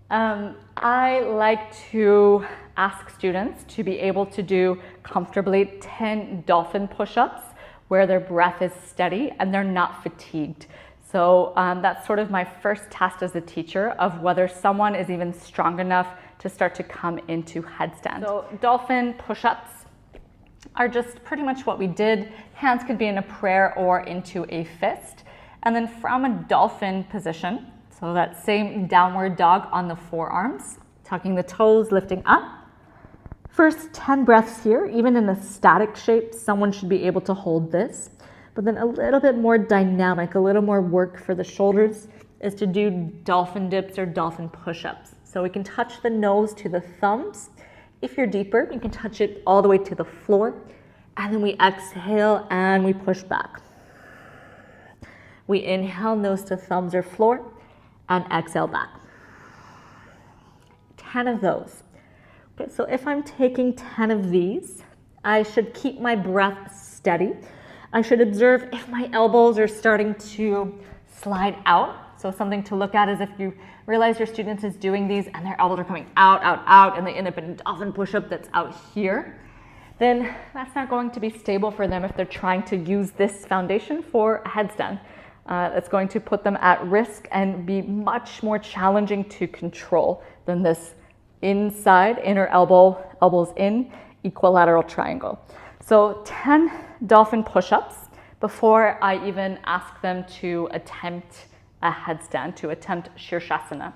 I like to ask students to be able to do comfortably 10 dolphin push-ups where their breath is steady and they're not fatigued. So that's sort of my first test as a teacher of whether someone is even strong enough to start to come into headstand. So dolphin push-ups are just pretty much what we did. Hands could be in a prayer or into a fist. And then from a dolphin position, so that same downward dog on the forearms, tucking the toes, lifting up. First 10 breaths here, even in a static shape, someone should be able to hold this. But then a little bit more dynamic, a little more work for the shoulders is to do dolphin dips or dolphin push-ups. So we can touch the nose to the thumbs. If you're deeper, you can touch it all the way to the floor. And then we exhale and we push back. We inhale, nose to thumbs or floor, and exhale back. 10 of those. Okay, so if I'm taking 10 of these, I should keep my breath steady. I should observe if my elbows are starting to slide out. So something to look at is if you realize your student is doing these and their elbows are coming out, out, out, and they end up in a dolphin push-up that's out here, then that's not going to be stable for them if they're trying to use this foundation for a headstand. It's going to put them at risk and be much more challenging to control than this inside, inner elbow, elbows in, equilateral triangle. So 10 dolphin push-ups before I even ask them to attempt a headstand, to attempt Shirshasana.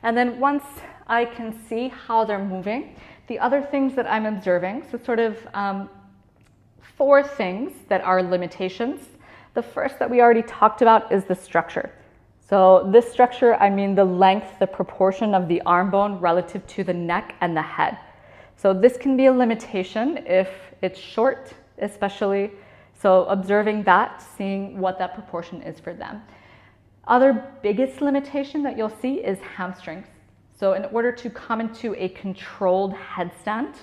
And then once I can see how they're moving, the other things that I'm observing, so sort of 4 things that are limitations. The first that we already talked about is the structure. So this structure, I mean the length, the proportion of the arm bone relative to the neck and the head. So this can be a limitation if it's short, especially. So observing that, seeing what that proportion is for them. Other biggest limitation that you'll see is hamstrings. So in order to come into a controlled headstand,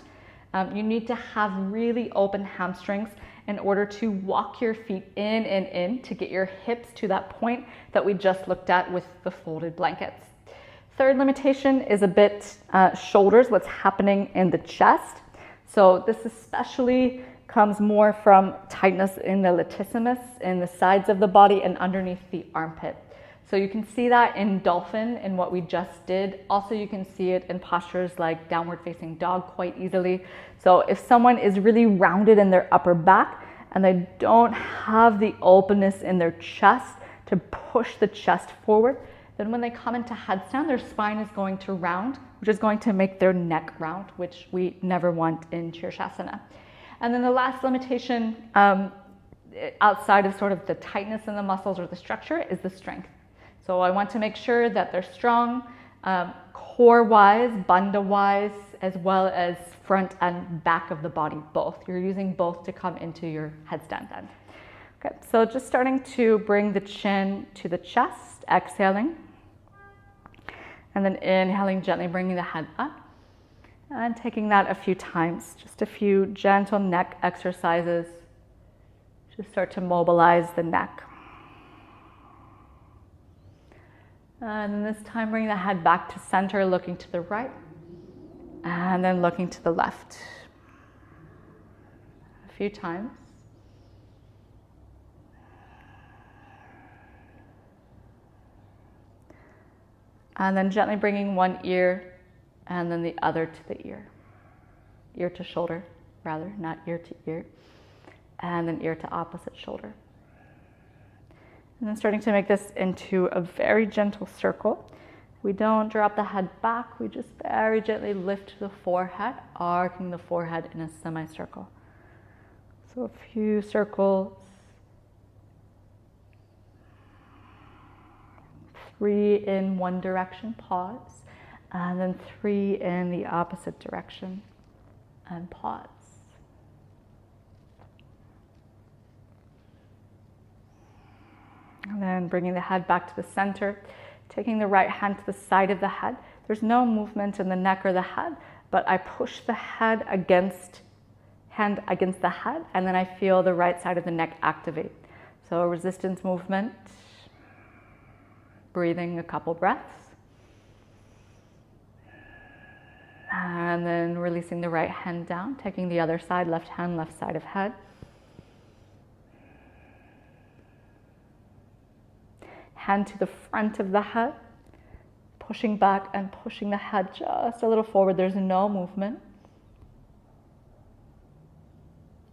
you need to have really open hamstrings in order to walk your feet in and in to get your hips to that point that we just looked at with the folded blankets. Third limitation is a bit shoulders, what's happening in the chest. So this especially comes more from tightness in the latissimus, in the sides of the body and underneath the armpit. So you can see that in dolphin in what we just did. Also, you can see it in postures like downward facing dog quite easily. So if someone is really rounded in their upper back and they don't have the openness in their chest to push the chest forward, then when they come into headstand, their spine is going to round, which is going to make their neck round, which we never want in Shirshasana. And then the last limitation outside of sort of the tightness in the muscles or the structure is the strength. So I want to make sure that they're strong, core-wise, bandha-wise, as well as front and back of the body, both. You're using both to come into your headstand then. Okay, so just starting to bring the chin to the chest, exhaling. And then inhaling, gently bringing the head up. And taking that a few times, just a few gentle neck exercises to start to mobilize the neck. And then this time, bring the head back to center, looking to the right, and then looking to the left. A few times. And then gently bringing one ear and then the other to the ear. Ear to shoulder, rather, not ear to ear. And then ear to opposite shoulder. And then starting to make this into a very gentle circle. We don't drop the head back, we just very gently lift the forehead, arcing the forehead in a semicircle. So a few circles. 3 in one direction, pause. And then 3 in the opposite direction, and pause. And then bringing the head back to the center, taking the right hand to the side of the head. There's no movement in the neck or the head, but I push the hand against the head, and then I feel the right side of the neck activate. So a resistance movement, breathing a couple breaths. And then releasing the right hand down, taking the other side, left hand, left side of head. Hand to the front of the head, pushing back and pushing the head just a little forward. There's no movement.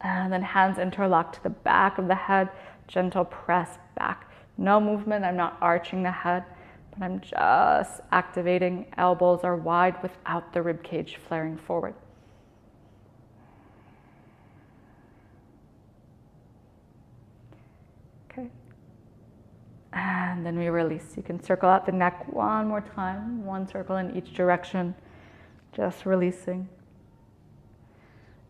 And then hands interlock to the back of the head, gentle press back. No movement, I'm not arching the head, but I'm just activating. Elbows are wide without the rib cage flaring forward. Okay. And then we release. You can circle out the neck one more time, one circle in each direction, just releasing.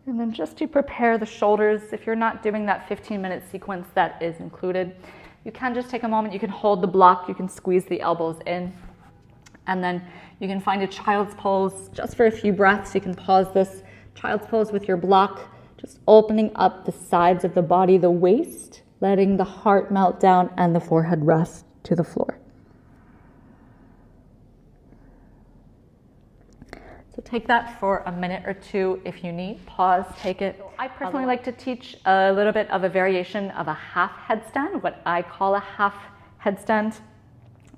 And then just to prepare the shoulders, if you're not doing that 15-minute sequence that is included, you can just take a moment, you can hold the block, you can squeeze the elbows in, and then you can find a child's pose just for a few breaths. You can pause this child's pose with your block, just opening up the sides of the body, the waist, letting the heart melt down and the forehead rest to the floor. So take that for a minute or two if you need. Pause, take it. I personally like to teach a little bit of a variation of a half headstand, what I call a half headstand.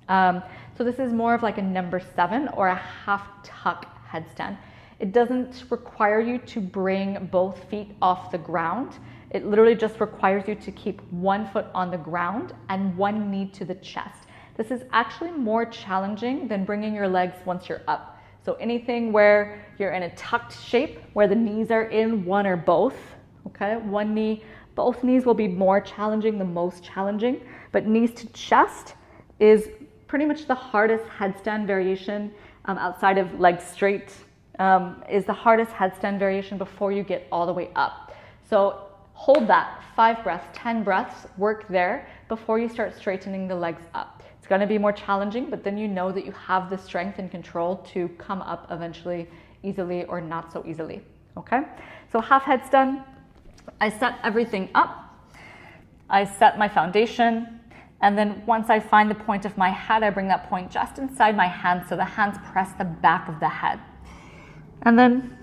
So this is more of like a number 7 or a half tuck headstand. It doesn't require you to bring both feet off the ground. It literally just requires you to keep one foot on the ground and one knee to the chest. This is actually more challenging than bringing your legs once you're up. So anything where you're in a tucked shape, where the knees are in one or both, okay? One knee, both knees will be more challenging, the most challenging, but knees to chest is pretty much the hardest headstand variation outside of legs straight, is the hardest headstand variation before you get all the way up. So hold that 5 breaths, 10 breaths, work there before you start straightening the legs up. It's going to be more challenging, but then you know that you have the strength and control to come up eventually easily or not so easily, okay? So half headstand, I set everything up. I set my foundation, and then once I find the point of my head, I bring that point just inside my hands so the hands press the back of the head. And then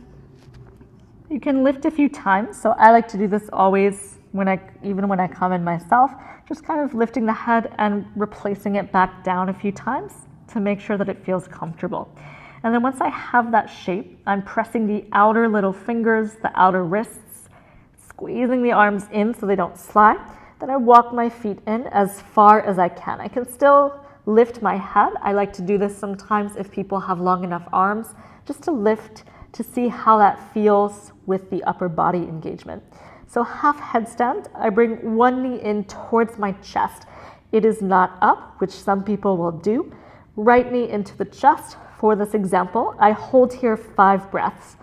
you can lift a few times. So I like to do this always even when I come in myself, just kind of lifting the head and replacing it back down a few times to make sure that it feels comfortable. And then once I have that shape, I'm pressing the outer little fingers, the outer wrists, squeezing the arms in so they don't slide. Then I walk my feet in as far as I can. I can still lift my head. I like to do this sometimes if people have long enough arms, just to lift to see how that feels with the upper body engagement. So half headstand, I bring one knee in towards my chest. It is not up, which some people will do. Right knee into the chest. For this example, I hold here 5 breaths.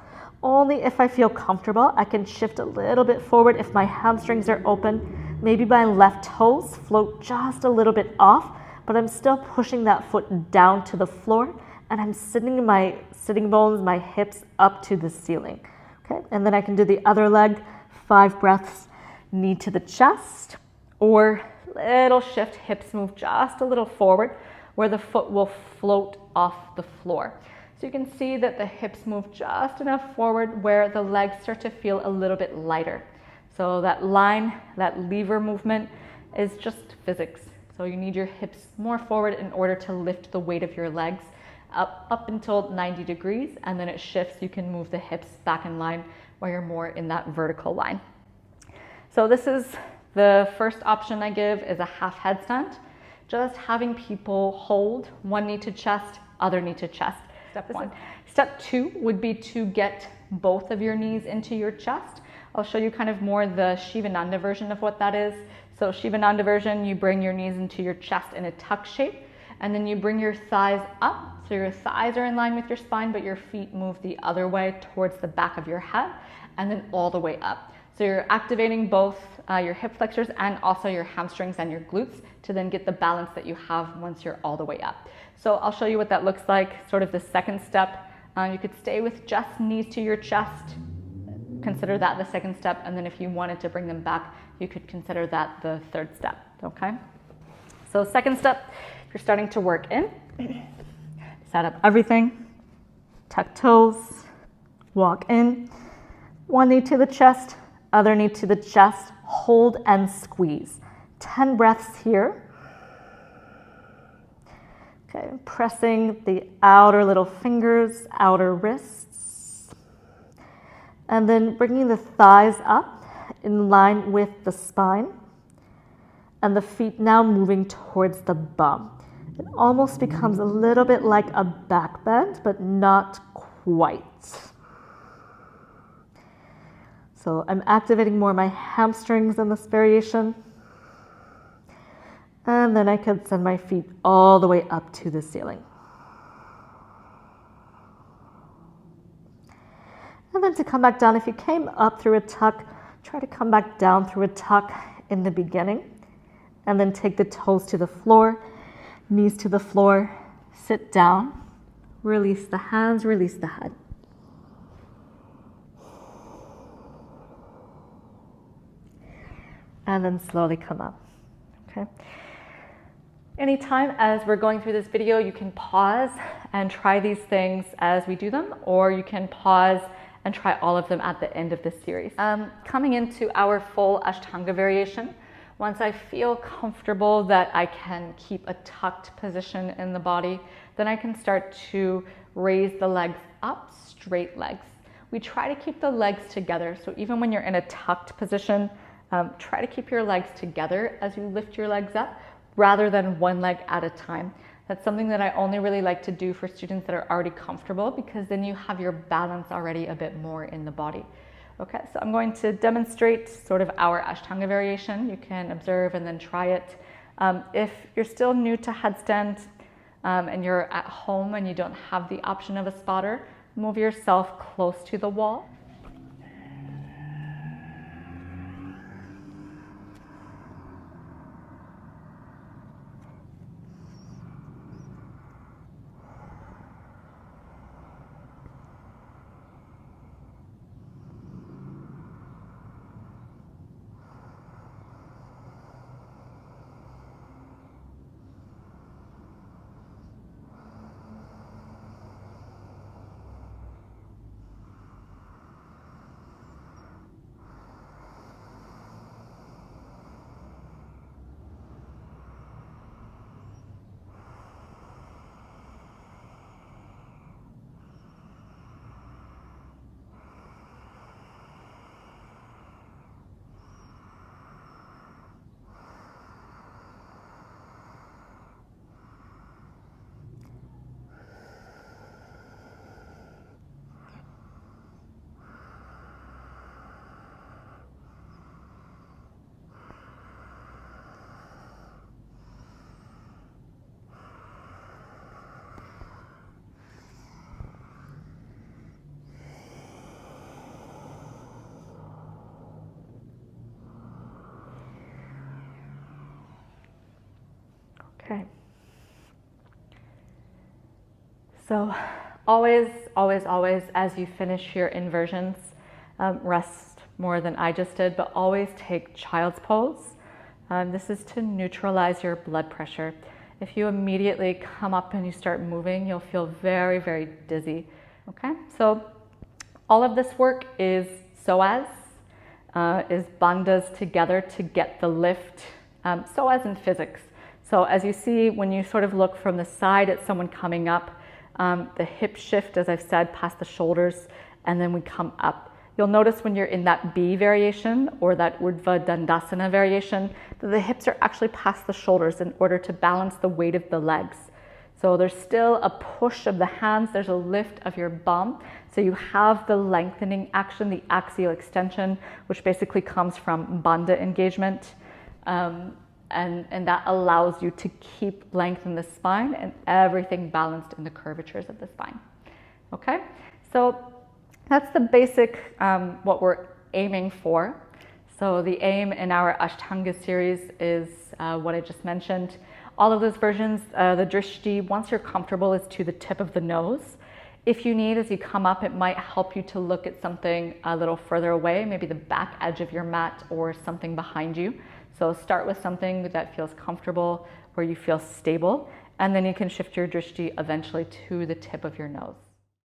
Only if I feel comfortable, I can shift a little bit forward if my hamstrings are open. Maybe my left toes float just a little bit off, but I'm still pushing that foot down to the floor, and I'm sitting my sitting bones, my hips up to the ceiling. Okay, and then I can do the other leg. 5 breaths, knee to the chest, or little shift, hips move just a little forward where the foot will float off the floor. So you can see that the hips move just enough forward where the legs start to feel a little bit lighter. So that line, that lever movement is just physics. So you need your hips more forward in order to lift the weight of your legs up until 90 degrees, and then it shifts. You can move the hips back in line where you're more in that vertical line. So this is the first option I give, is a half headstand. Just having people hold one knee to chest, other knee to chest. Step 1. Step 2 would be to get both of your knees into your chest. I'll show you kind of more the Shivananda version of what that is. So Shivananda version, you bring your knees into your chest in a tuck shape, and then you bring your thighs up. So your thighs are in line with your spine, but your feet move the other way towards the back of your head, and then all the way up. So you're activating both your hip flexors and also your hamstrings and your glutes to then get the balance that you have once you're all the way up. So I'll show you what that looks like, sort of the second step. You could stay with just knees to your chest, consider that the second step, and then if you wanted to bring them back, you could consider that the third step, okay? So second step, if you're starting to work in, set up everything, tuck toes, Walk in, one knee to the chest, other knee to the chest, hold and squeeze. 10 breaths here. Okay, pressing the outer little fingers, outer wrists, and then bringing the thighs up in line with the spine, and the feet now moving towards the bum. It almost becomes a little bit like a back bend, but not quite. So I'm activating more my hamstrings in this variation. And then I can send my feet all the way up to the ceiling. And then to come back down, if you came up through a tuck, try to come back down through a tuck in the beginning. And then take the toes to the floor, knees to the floor, sit down, release the hands, release the head. And then slowly come up, okay? Anytime as we're going through this video, you can pause and try these things as we do them, or you can pause and try all of them at the end of this series. Coming into our full Ashtanga variation, once I feel comfortable that I can keep a tucked position in the body, then I can start to raise the legs up, straight legs. We try to keep the legs together, so even when you're in a tucked position, try to keep your legs together as you lift your legs up, rather than one leg at a time. That's something that I only really like to do for students that are already comfortable, because then you have your balance already a bit more in the body. Okay, so I'm going to demonstrate sort of our Ashtanga variation. You can observe and then try it. If you're still new to headstand and you're at home and you don't have the option of a spotter, move yourself close to the wall. Okay. So always, as you finish your inversions, rest more than I just did, but always take child's pose. This is to neutralize your blood pressure. If you immediately come up and you start moving, you'll feel very, very dizzy. Okay, so all of this work is psoas, is bandhas together to get the lift, psoas in physics. So as you see, when you sort of look from the side at someone coming up, the hip shift, as I've said, past the shoulders, and then we come up. You'll notice when you're in that B variation or that Urdhva Dandasana variation, that the hips are actually past the shoulders in order to balance the weight of the legs. So there's still a push of the hands, there's a lift of your bum. So you have the lengthening action, the axial extension, which basically comes from bandha engagement. And that allows you to keep length in the spine and everything balanced in the curvatures of the spine. Okay, so that's the basic, what we're aiming for. So the aim in our Ashtanga series is what I just mentioned. All of those versions, the drishti, once you're comfortable, is to the tip of the nose. If you need, as you come up, it might help you to look at something a little further away, maybe the back edge of your mat or something behind you. So start with something that feels comfortable, where you feel stable, and then you can shift your drishti eventually to the tip of your nose.